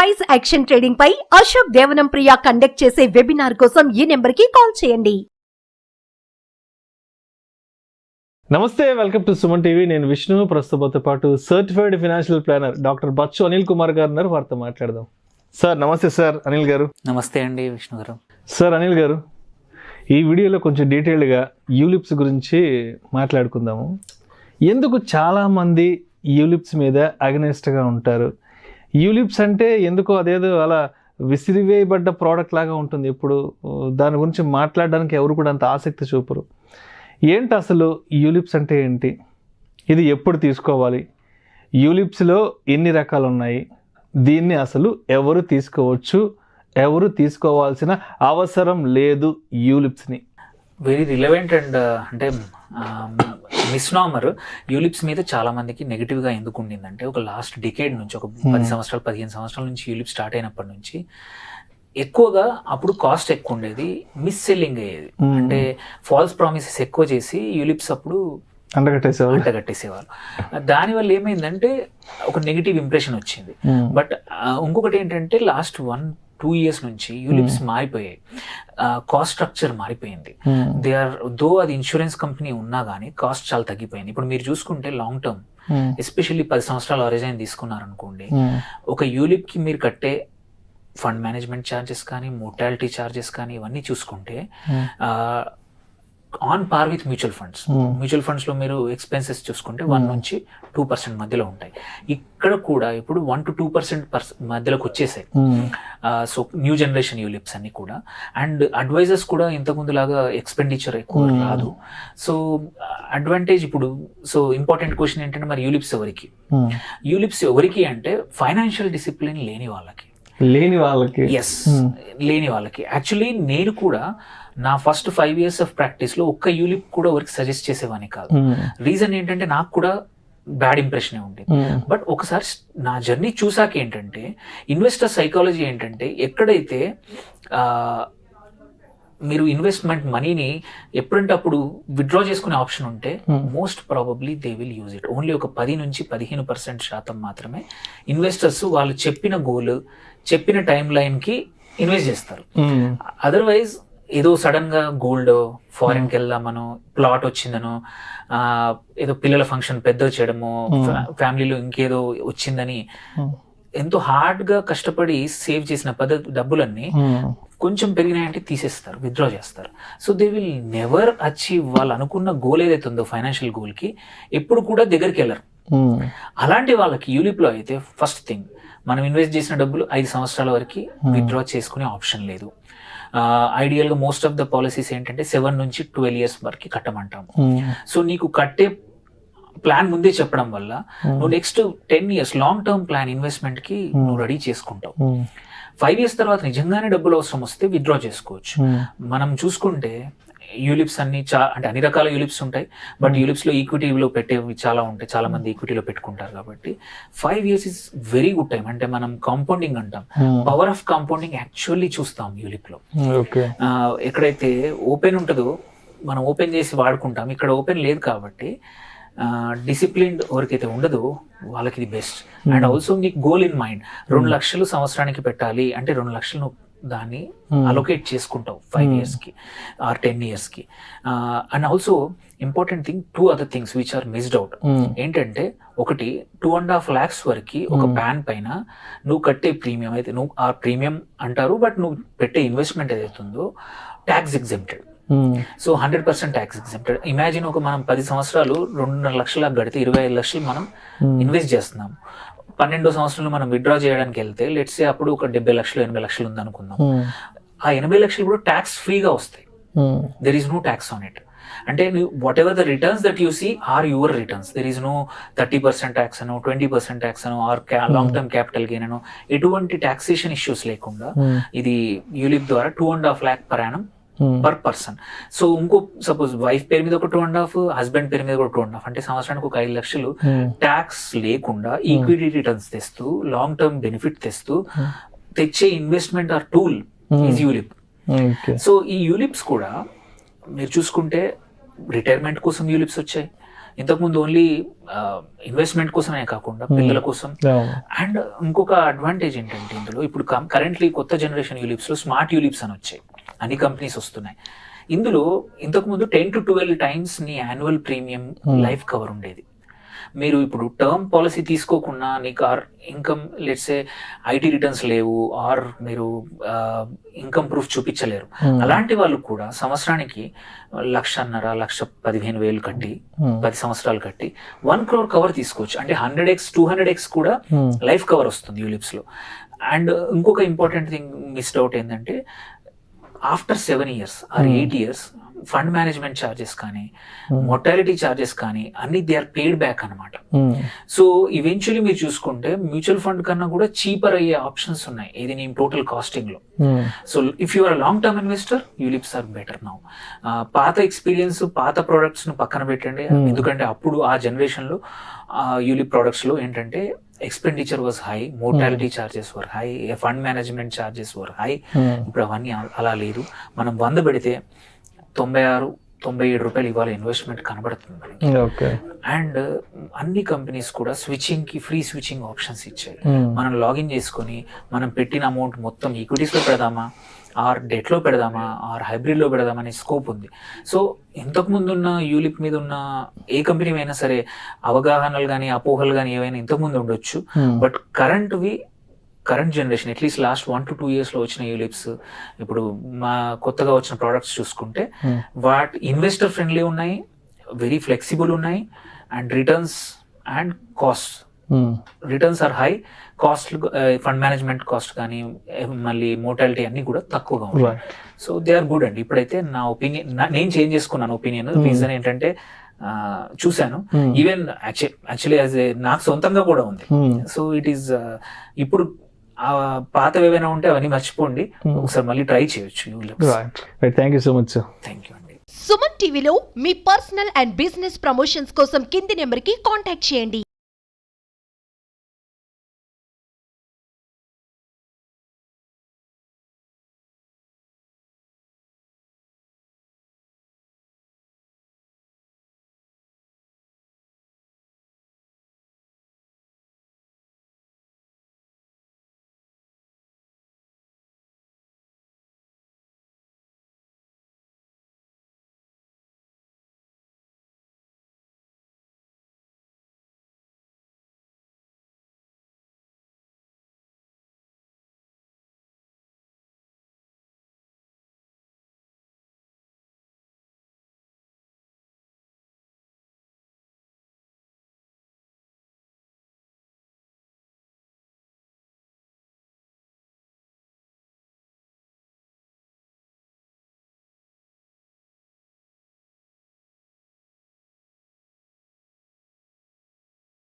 Price action trading పై అశోక్ దేవనం ప్రియ conduct చేసే webinar కోసం ఈ నెంబర్ కి కాల్ చేయండి. నమస్తే, వెల్కమ్ టు సుమన్ టీవీ. నేను విష్ణు. ప్రస్తుతంతో పాటు certified financial planner doctor Bachchu Anil Kumar గారు ఉన్నారు. వారితో మాట్లాడదాం. సార్ నమస్తే. సార్ అనిల్ గారు. నమస్తే అండి విష్ణు గారు. సార్ అనిల్ గారు, ఈ వీడియోలో కొంచెం డీటెయిల్డ్గా యూలిప్స్ గురించి మాట్లాడుకుందాము. ఎందుకు చాలామంది యూలిప్స్ మీద అగనెస్ట్గా ఉంటారు? యూలిప్స్ అంటే ఎందుకో అదేదో అలా విసిరివేయబడ్డ ప్రోడక్ట్ లాగా ఉంటుంది. ఇప్పుడు దాని గురించి మాట్లాడడానికి ఎవరు కూడా అంత ఆసక్తి చూపరు. ఏంటి అసలు యూలిప్స్ అంటే ఏంటి? ఇది ఎప్పుడు తీసుకోవాలి? యూలిప్స్లో ఎన్ని రకాలు ఉన్నాయి? దీన్ని అసలు ఎవరు తీసుకోవచ్చు, ఎవరు తీసుకోవాల్సిన అవసరం లేదు యూలిప్స్ని? వెరీ రిలవెంట్ అండ్ అంటే మిస్నామర్ యూలిప్స్ మీద చాలా మందికి నెగిటివ్గా ఎందుకు ఉండిందంటే, ఒక లాస్ట్ డికేడ్ నుంచి, ఒక 10 సంవత్సరాలు 15 సంవత్సరాల నుంచి యూలిప్ స్టార్ట్ అయినప్పటి నుంచి ఎక్కువగా అప్పుడు కాస్ట్ ఎక్కువ ఉండేది, మిస్ సెల్లింగ్ అయ్యేది. అంటే ఫాల్స్ ప్రామిసెస్ ఎక్కువ చేసి యూలిప్స్ అప్పుడు అంటగట్టేసేవాళ్ళు. దానివల్ల ఏమైందంటే ఒక నెగిటివ్ ఇంప్రెషన్ వచ్చింది. బట్ ఇంకొకటి ఏంటంటే లాస్ట్ 1-2 years నుంచి యూలిప్స్ మారిపోయాయి. కాస్ట్ స్ట్రక్చర్ మారిపోయింది. దో అది ఇన్సూరెన్స్ కంపెనీ ఉన్నా కానీ కాస్ట్ చాలా తగ్గిపోయింది. ఇప్పుడు మీరు చూసుకుంటే లాంగ్ టర్మ్, ఎస్పెషల్లీ 10 సంవత్సరాల ఆరిజైన్ తీసుకున్నారనుకోండి, ఒక యూలిప్ కి మీరు కట్టే ఫండ్ మేనేజ్మెంట్ ఛార్జెస్ కానీ, మోర్టాలిటీ ఛార్జెస్ కానీ ఇవన్నీ చూసుకుంటే on par with mutual funds. Mutual funds లో మీరు ఎక్స్పెన్సెస్ చూసుకుంటే 1-2% మధ్యలో ఉంటాయి. ఇక్కడ కూడా ఇప్పుడు 1-2% మధ్యలోకి వచ్చేసాయి. సో న్యూ జనరేషన్ యూలిప్స్ అన్ని కూడా. అండ్ అడ్వైజర్స్ కూడా ఇంతకుముందు లాగా ఎక్స్పెండిచర్ ఎక్కువ రాదు. సో అడ్వాంటేజ్ ఇప్పుడు. సో ఇంపార్టెంట్ క్వశ్చన్ ఏంటంటే, మరి యూలిప్స్ ఎవరికి? యూలిప్స్ ఎవరికి అంటే ఫైనాన్షియల్ డిసిప్లిన్ లేని వాళ్ళకి. ఎస్, లేని వాళ్ళకి. యాక్చువల్లీ నేను కూడా నా ఫస్ట్ 5 years ఆఫ్ ప్రాక్టీస్ లో ఒక్క యూలిప్ కూడా ఎవరికి సజెస్ట్ చేసేవాని కాదు. రీజన్ ఏంటంటే నాకు కూడా బ్యాడ్ ఇంప్రెషన్ ఉండేది. బట్ ఒకసారి నా జర్నీ చూసాక ఏంటంటే, ఇన్వెస్టర్ సైకాలజీ ఏంటంటే, ఎక్కడైతే మీరు ఇన్వెస్ట్మెంట్ మనీని ఎప్పుడంటే అప్పుడు విత్డ్రా చేసుకునే ఆప్షన్ ఉంటే most probably they will use it. Only ఒక 10-15% మాత్రమే ఇన్వెస్టర్స్ వాళ్ళు చెప్పిన గోల్, చెప్పిన టైం లైన్ కి ఇన్వెస్ట్ చేస్తారు. అదర్వైజ్ ఏదో సడన్ గా గోల్డ్, ఫారిన్ కి వెళ్దామనో, ప్లాట్ వచ్చిందనో, ఏదో పిల్లల ఫంక్షన్ పెద్ద చేయడమో, ఫ్యామిలీలో ఇంకేదో వచ్చిందని ఎంతో హార్డ్ గా కష్టపడి సేవ్ చేసిన డబ్బులన్నీ కొంచెం పెరిగినాయంటే తీసేస్తారు, విత్డ్రా చేస్తారు. So they will never achieve వాళ్ళు అనుకున్న గోల్ ఏదైతే ఉందో ఫైనాన్షియల్ గోల్ కి ఎప్పుడు కూడా దగ్గరికి వెళ్ళరు. అలాంటి వాళ్ళకి యూలిప్ లో అయితే ఫస్ట్ థింగ్, మనం ఇన్వెస్ట్ చేసిన డబ్బులు 5 సంవత్సరాల వరకు విత్డ్రా చేసుకునే ఆప్షన్ లేదు. ఐడియల్ గా మోస్ట్ ఆఫ్ ద పాలసీస్ ఏంటంటే 7-12 years వరకు కట్టమంటాము. సో నీకు కట్టే ప్లాన్ ముందే చెప్పడం వల్ల నువ్వు next 10 years long term plan investment కి నువ్వు రెడీ చేసుకుంటావు. 5 years తర్వాత నిజంగానే డబ్బులు అవసరం వస్తే విత్డ్రా చేసుకోవచ్చు. మనం చూసుకుంటే యూలిప్స్ అన్ని అంటే అన్ని రకాల యూలిప్స్ ఉంటాయి. బట్ యూలిప్స్ లో ఈక్విటీలో పెట్టేవి చాలా ఉంటాయి. చాలా మంది ఈక్విటీలో పెట్టుకుంటారు. కాబట్టి 5 years is very good time. అంటే మనం కాంపౌండింగ్ అంటాం, పవర్ ఆఫ్ కాంపౌండింగ్ యాక్చువల్లీ చూస్తాం యూలిప్ లో. ఎక్కడైతే ఓపెన్ ఉంటుందో మనం ఓపెన్ చేసి వాడుకుంటాం. ఇక్కడ ఓపెన్ లేదు కాబట్టి డిసిప్లిన్ ఎవరికైతే ఉండదో వాళ్ళకి ఇది బెస్ట్. అండ్ ఆల్సో నీకు గోల్ ఇన్ మైండ్, 2 లక్షలు సంవత్సరానికి పెట్టాలి అంటే 2 లక్షలు దాన్ని అలొకేట్ చేసుకుంటావు 5 years కి ఆర్ 10 years కి. And also important thing, 2 other things which are missed out. ఏంటంటే, ఒకటి 2.5 lakhs వరకు ఒక ప్యాన్ పైన నువ్వు కట్టే ప్రీమియం అయితే, నువ్వు ఆ ప్రీమియం అంటారు, బట్ నువ్వు పెట్టే ఇన్వెస్ట్మెంట్ ఏదైతే ఉందో tax exempted. So 100% tax exempted. Imagine ఒక మనం 10 సంవత్సరాలు 2.5 లక్షలు కడితే 25 లక్షలు మనం ఇన్వెస్ట్ చేస్తున్నాం. 12వ సంవత్సరంలో మనం విత్డ్రా చేయడానికి వెళ్తే లెట్స్ సే అప్పుడు ఒక 70 లక్షలు 80 లక్షలు ఉంది అనుకుందాం. ఆ 80 లక్షలు కూడా ట్యాక్స్ ఫ్రీగా వస్తాయి. There is no tax on it. అంటే whatever the returns that you see are your returns. There is no 30% tax అనో, 20% ట్యాక్స్ అనో, or long term capital gain అనో, ఎటువంటి టాక్సేషన్ ఇష్యూస్ లేకుండా ఇది యూలిప్ ద్వారా 2.5 lakh per annum per person. So ఇంకో suppose wife పేరు మీద ఒక 2.5, హస్బెండ్ పేరు మీద కూడా 2.5, అంటే సంవత్సరానికి ఒక 5 లక్షలు ట్యాక్స్ లేకుండా ఈక్విటీ రిటర్న్స్ తెస్తూ, లాంగ్ టర్మ్ బెనిఫిట్ తెస్తూ తెచ్చే investment or tool is ULIP. So ఈ యూలిప్స్ కూడా మీరు చూసుకుంటే రిటైర్మెంట్ కోసం యూలిప్స్ వచ్చాయి, ఇంతకుముందు ఓన్లీ ఇన్వెస్ట్మెంట్ కోసమే కాకుండా పిల్లల కోసం. అవును. అండ్ ఇంకొక అడ్వాంటేజ్ ఏంటంటే ఇందులో ఇప్పుడు కరెంట్లీ కొత్త జనరేషన్ యూలిప్స్లో స్మార్ట్ యూలిప్స్ అని వచ్చాయి, అన్ని కంపెనీస్ వస్తున్నాయి. ఇందులో ఇంతకుముందు 10 to 12 టైమ్స్ నీ యాన్యువల్ ప్రీమియం లైఫ్ కవర్ ఉండేది. మీరు ఇప్పుడు టర్మ్ పాలసీ తీసుకోకుండా నీకు ఇన్కమ్ లెట్సే ఐటీ రిటర్న్స్ లేవు ఆర్ మీరు ఇన్కమ్ ప్రూఫ్ చూపించలేరు, అలాంటి వాళ్ళు కూడా సంవత్సరానికి 1,500,000 1,15,000 కట్టి 10 సంవత్సరాలు కట్టి 1 crore కవర్ తీసుకోవచ్చు. అంటే 100x 200x కూడా లైఫ్ కవర్ వస్తుంది యూలిప్స్ లో. అండ్ ఇంకొక ఇంపార్టెంట్ థింగ్ మిస్డ్ అవుట్ ఏంటంటే after 7 years or 8 years fund management charges కానీ మొర్టాలిటీ ఛార్జెస్ కానీ అన్ని దే ఆర్ పేడ్ బ్యాక్ అనమాట. సో ఈవెన్చువల్లీ మీరు చూసుకుంటే మ్యూచువల్ ఫండ్ కన్నా కూడా చీపర్ అయ్యే ఆప్షన్స్ ఉన్నాయి ఇది నీ టోటల్ కాస్టింగ్ లో. So if you are long term investor ULIPs are better now. పాత ఎక్స్పీరియన్స్ పాత ప్రొడక్ట్స్ ను పక్కన పెట్టండి, ఎందుకంటే అప్పుడు ఆ జనరేషన్ లో యూలిప్ ప్రొడక్ట్స్ లో ఏంటంటే expenditure was high, mortality charges were high, fund management charges were high. ఇప్పుడు అవన్నీ అలా లేదు. మనం 100 పెడితే 96-97 రూపాయలు ఇవాళ ఇన్వెస్ట్మెంట్ కనబడుతుంది మనకి. అండ్ అన్ని కంపెనీస్ కూడా స్విచ్చింగ్ కి ఫ్రీ స్విచ్చింగ్ ఆప్షన్స్ ఇచ్చాయి. మనం లాగిన్ చేసుకొని మనం పెట్టిన అమౌంట్ మొత్తం ఈక్విటీస్ లో పెడదామా ఆర్ డెట్ లో పెడదామా ఆర్ హైబ్రిడ్ లో పెడదామా అనే స్కోప్ ఉంది. సో ఇంతకు ముందు ఉన్న యూలిప్ మీద ఉన్న ఏ కంపెనీ అయినా సరే అవగాహనలు కానీ అపోహలు కానీ ఏవైనా ఇంతకుముందు ఉండొచ్చు, but current generation at least last 1 to 2 years లో వచ్చిన యూలిప్స్ ఇప్పుడు మా కొత్తగా వచ్చిన ప్రోడక్ట్స్ చూసుకుంటే వాటి ఇన్వెస్టర్ ఫ్రెండ్లీ ఉన్నాయి, వెరీ ఫ్లెక్సిబుల్ ఉన్నాయి, and returns and cost returns are high, cost fund management cost కానీ మళ్ళీ మోర్టాలిటీ అన్ని కూడా తక్కువగా ఉన్నాయి. సో దే ఆర్ గుడ్ అండి. ఇప్పుడైతే నా ఒపీనియన్ నేను చేంజ్ చేసుకున్నాను ఒపీనియన్. రీజన్ ఏంటంటే చూశాను, ఈవెన్ యాక్చువల్లీ యాజ్ నాకు సొంతంగా కూడా ఉంది. సో ఇట్ ఈస్ ఇప్పుడు పాతవి ఏవైనా ఉంటే అవన్నీ మర్చిపోండి, ఒకసారి మళ్ళీ ట్రై చేయొచ్చు. Thank you so much sir. Thank you అండి. సుమన్ టీవీలో మీ పర్సనల్ అండ్ బిజినెస్ ప్రమోషన్స్ కోసం కింది నెంబర్కి కాంటాక్ట్ చేయండి.